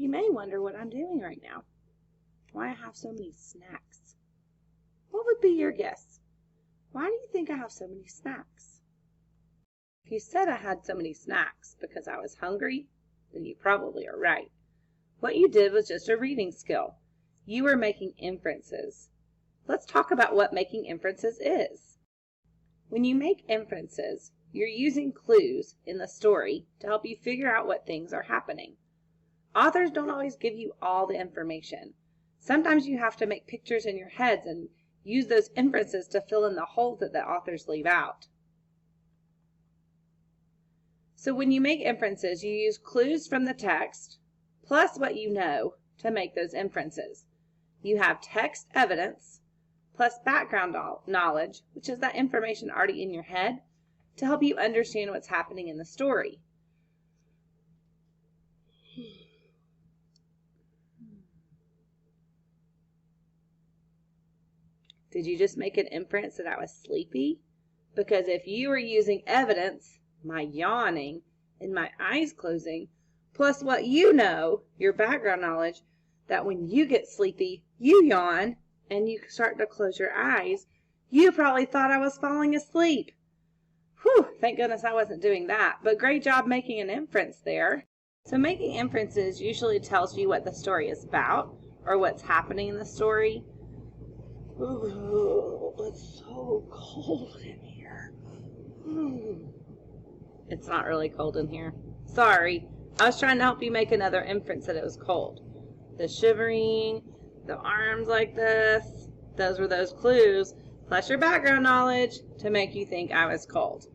You may wonder what I'm doing right now. Why I have so many snacks. What would be your guess? Why do you think I have so many snacks? If you said I had so many snacks because I was hungry, then you probably are right. What you did was just a reading skill. You were making inferences. Let's talk about what making inferences is. When you make inferences, you're using clues in the story to help you figure out what things are happening. Authors don't always give you all the information. Sometimes you have to make pictures in your heads and use those inferences to fill in the holes that the authors leave out. So when you make inferences, you use clues from the text plus what you know to make those inferences. You have text evidence plus background knowledge, which is that information already in your head, to help you understand what's happening in the story. Did you just make an inference that I was sleepy? Because if you were using evidence, my yawning and my eyes closing, plus what you know, your background knowledge, that when you get sleepy, you yawn and you start to close your eyes, you probably thought I was falling asleep. Whew, thank goodness I wasn't doing that, but great job making an inference there. So making inferences usually tells you what the story is about or what's happening in the story. Ooh, it's so cold in here. It's not really cold in here. Sorry, I was trying to help you make another inference that it was cold. The shivering, the arms like this, those were those clues, plus your background knowledge to make you think I was cold.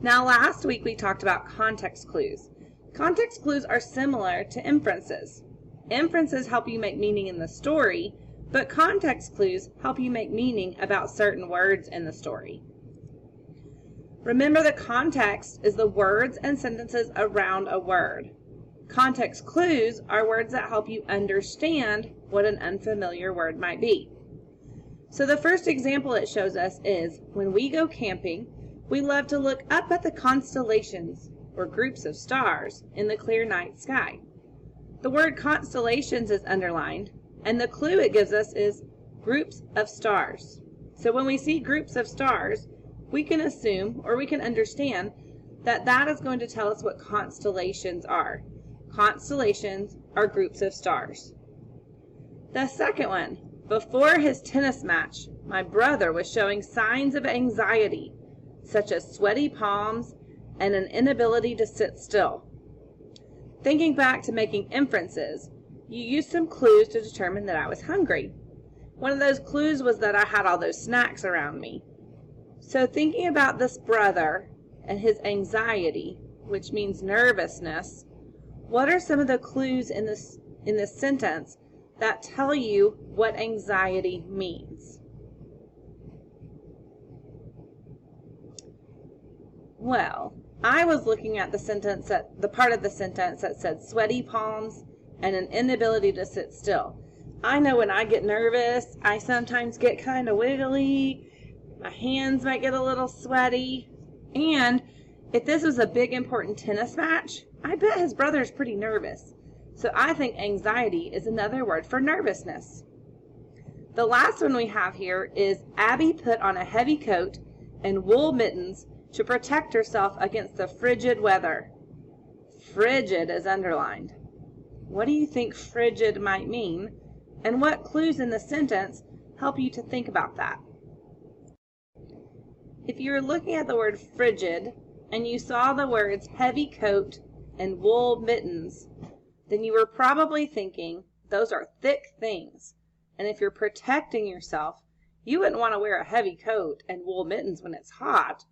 Now last week we talked about context clues. Context clues are similar to inferences. Inferences help you make meaning in the story, but context clues help you make meaning about certain words in the story. Remember, the context is the words and sentences around a word. Context clues are words that help you understand what an unfamiliar word might be. So the first example it shows us is, when we go camping, we love to look up at the constellations, or groups of stars, in the clear night sky. The word constellations is underlined, and the clue it gives us is groups of stars. So when we see groups of stars, we can assume, or we can understand, that that is going to tell us what constellations are. Constellations are groups of stars. The second one, before his tennis match, my brother was showing signs of anxiety, such as sweaty palms and an inability to sit still. Thinking back to making inferences, you used some clues to determine that I was hungry. One of those clues was that I had all those snacks around me. So thinking about this brother and his anxiety, which means nervousness, what are some of the clues in this sentence that tell you what anxiety means? Well, I was looking at the part of the sentence that said sweaty palms and an inability to sit still. I know when I get nervous, I sometimes get kind of wiggly. My hands might get a little sweaty. And if this was a big important tennis match, I bet his brother's pretty nervous. So I think anxiety is another word for nervousness. The last one we have here is Abby put on a heavy coat and wool mittens to protect herself against the frigid weather. Frigid is underlined. What do you think frigid might mean? And what clues in the sentence help you to think about that? If you were looking at the word frigid and you saw the words heavy coat and wool mittens, then you were probably thinking those are thick things. And if you're protecting yourself, you wouldn't want to wear a heavy coat and wool mittens when it's hot.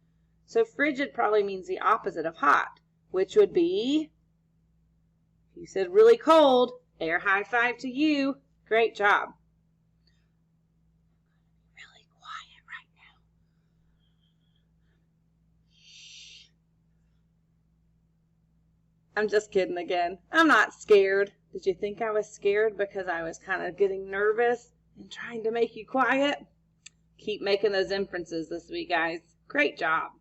So frigid probably means the opposite of hot, which would be, if you said really cold, air high five to you. Great job. Really quiet right now. I'm just kidding again. I'm not scared. Did you think I was scared because I was kind of getting nervous and trying to make you quiet? Keep making those inferences this week, guys. Great job.